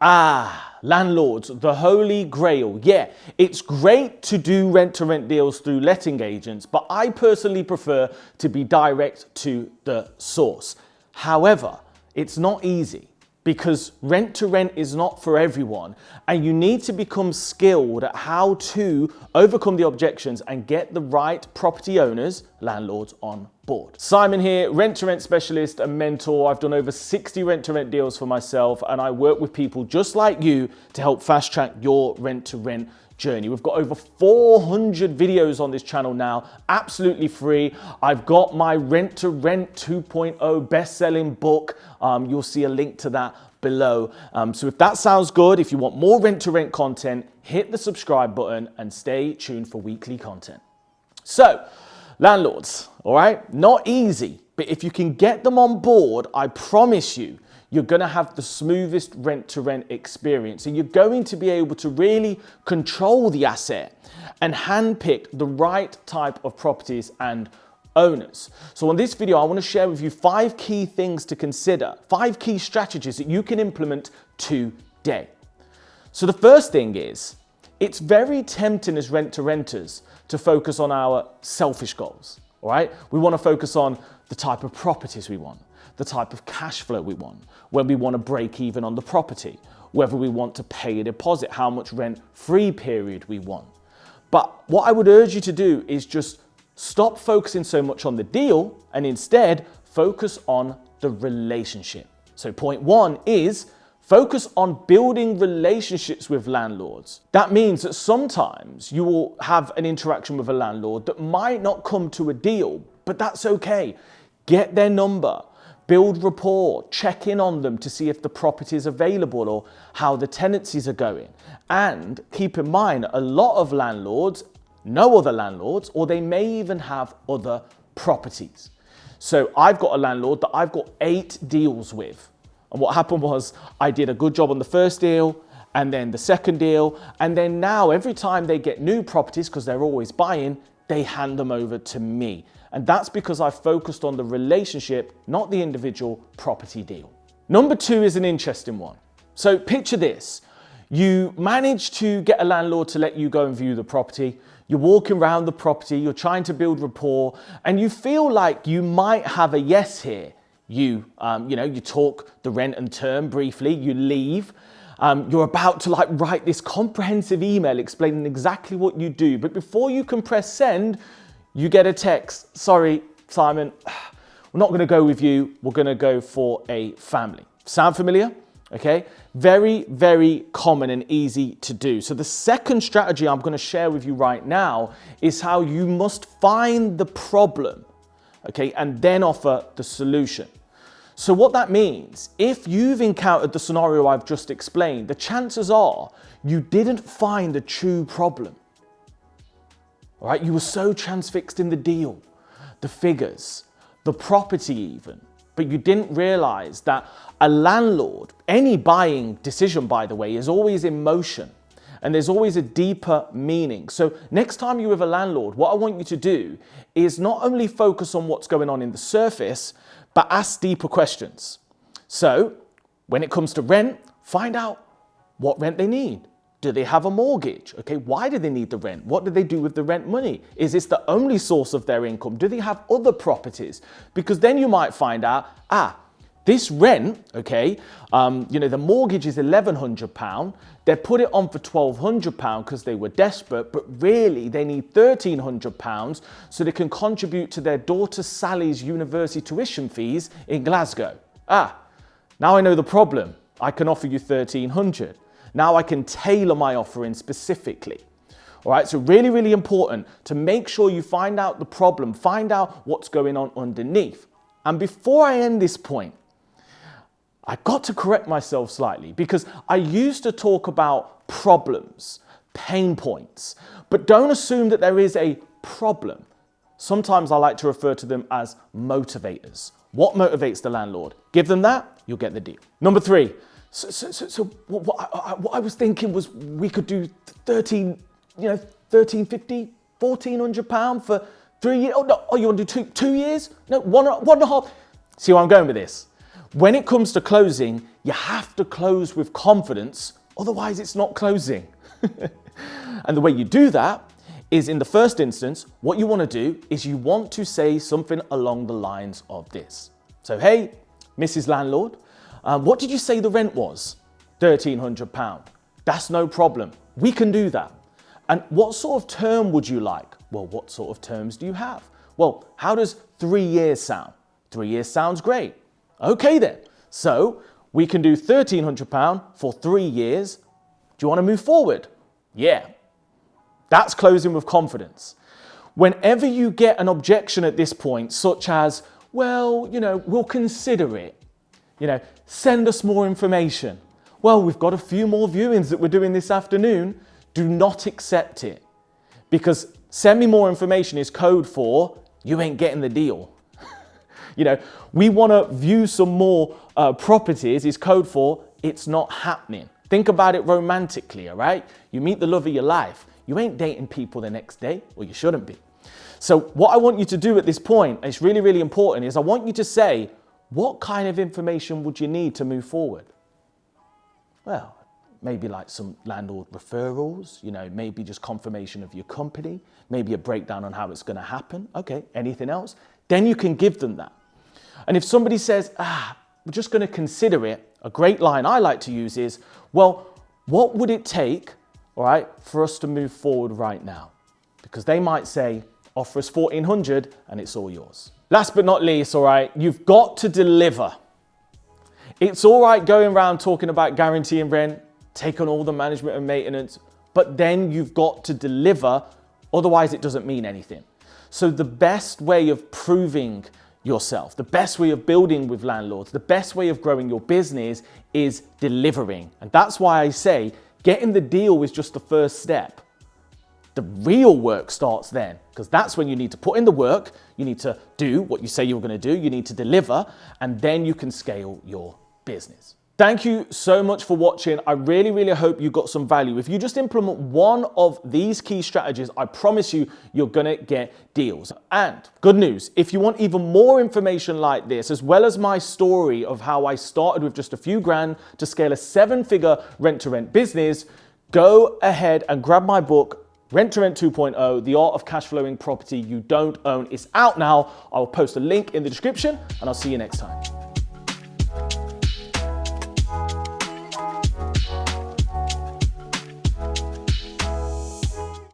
Landlords, the holy grail. Yeah, it's great to do rent-to-rent deals through letting agents, but I personally prefer to be direct to the source. However, it's not easy because rent-to-rent is not for everyone, and you need to become skilled at how to overcome the objections and get the right property owners, landlords, on board. Simon here, rent-to-rent specialist and mentor. I've done over 60 rent-to-rent deals for myself, and I work with people just like you to help fast-track your rent-to-rent journey. We've got over 400 videos on this channel now, absolutely free. I've got my Rent to Rent 2.0 best-selling book. You'll see a link to that below. So if that sounds good, if you want more rent-to-rent content, hit the subscribe button and stay tuned for weekly content. So, landlords, all right, not easy, but if you can get them on board, I promise you, you're going to have the smoothest rent-to-rent experience, and you're going to be able to really control the asset and handpick the right type of properties and owners. So on this video, I want to share with you 5 key things to consider, 5 key strategies that you can implement today. So the first thing is, it's very tempting as rent-to-renters to focus on our selfish goals, all right? We want to focus on the type of properties we want, the type of cash flow we want, when we want to break even on the property, whether we want to pay a deposit, how much rent-free period we want. But what I would urge you to do is just stop focusing so much on the deal and instead focus on the relationship. So point 1 is focus on building relationships with landlords. That means that sometimes you will have an interaction with a landlord that might not come to a deal, but that's okay. Get their number. Build rapport, check in on them to see if the property is available or how the tenancies are going. And keep in mind, a lot of landlords know other landlords, or they may even have other properties. So I've got a landlord that I've got 8 deals with. And what happened was I did a good job on the first deal and then the second deal. And then now every time they get new properties, because they're always buying, they hand them over to me. And that's because I focused on the relationship, not the individual property deal. Number 2 is an interesting one. So picture this. You manage to get a landlord to let you go and view the property. You're walking around the property, you're trying to build rapport, and you feel like you might have a yes here. You talk the rent and term briefly, you leave. You're about to write this comprehensive email explaining exactly what you do. But before you can press send, you get a text. Sorry, Simon, we're not going to go with you. We're going to go for a family. Sound familiar? Okay. Very, very common and easy to do. So the second strategy I'm going to share with you right now is how you must find the problem, okay, and then offer the solution. So what that means, if you've encountered the scenario I've just explained, the chances are you didn't find the true problem. All right, you were so transfixed in the deal, the figures, the property even, but you didn't realize that a landlord, any buying decision, by the way, is always in motion and there's always a deeper meaning. So next time you're with a landlord, what I want you to do is not only focus on what's going on in the surface, but ask deeper questions. So when it comes to rent, find out what rent they need. Do they have a mortgage? Okay, why do they need the rent? What do they do with the rent money? Is this the only source of their income? Do they have other properties? Because then you might find out, this rent, okay, the mortgage is £1,100. They put it on for £1,200 because they were desperate, but really they need £1,300 so they can contribute to their daughter Sally's university tuition fees in Glasgow. Now I know the problem. I can offer you £1,300. Now I can tailor my offering specifically. All right, so really, really important to make sure you find out the problem, find out what's going on underneath. And before I end this point, I got to correct myself slightly because I used to talk about problems, pain points, but don't assume that there is a problem. Sometimes I like to refer to them as motivators. What motivates the landlord? Give them that, you'll get the deal. Number 3. So what I was thinking was we could do £1,350, £1,400 for 3 years. Oh, no, you want to do two years? No, one and a half. See where I'm going with this? when it comes to closing, you have to close with confidence, otherwise it's not closing. And the way you do that is, in the first instance, what you want to do is you want to say something along the lines of this. So, hey, Mrs. Landlord, what did you say the rent was? £1,300. That's no problem. We can do that. And what sort of term would you like? Well, what sort of terms do you have? Well, how does 3 years sound? 3 years sounds great. Okay then. So we can do £1,300 for 3 years. Do you want to move forward? Yeah. That's closing with confidence. Whenever you get an objection at this point, such as, well, we'll consider it. Send us more information. Well, we've got a few more viewings that we're doing this afternoon. Do not accept it. Because send me more information is code for you ain't getting the deal. We want to view some more properties is code for it's not happening. Think about it romantically, all right? You meet the love of your life. You ain't dating people the next day, or you shouldn't be. So what I want you to do at this point, and it's really, really important, is I want you to say, what kind of information would you need to move forward? Well, maybe like some landlord referrals, maybe just confirmation of your company, maybe a breakdown on how it's going to happen. Okay, anything else? Then you can give them that. And if somebody says, we're just going to consider it, a great line I like to use is, well, what would it take, all right, for us to move forward right now? Because they might say, offer us 1,400 and it's all yours. Last but not least, all right, you've got to deliver. It's all right going around talking about guaranteeing rent, take on all the management and maintenance, but then you've got to deliver, otherwise it doesn't mean anything. So the best way of proving yourself, the best way of building with landlords, the best way of growing your business is delivering. And that's why I say getting the deal is just the first step. The real work starts then, because that's when you need to put in the work, you need to do what you say you're going to do, you need to deliver, and then you can scale your business. Thank you so much for watching. I really, really hope you got some value. If you just implement one of these key strategies, I promise you, you're gonna get deals. And good news, if you want even more information like this, as well as my story of how I started with just a few grand to scale a 7-figure rent-to-rent business, go ahead and grab my book, RenttoRent 2.0, The Art of Cash Flowing Property You Don't Own. It's out now. I will post a link in the description and I'll see you next time.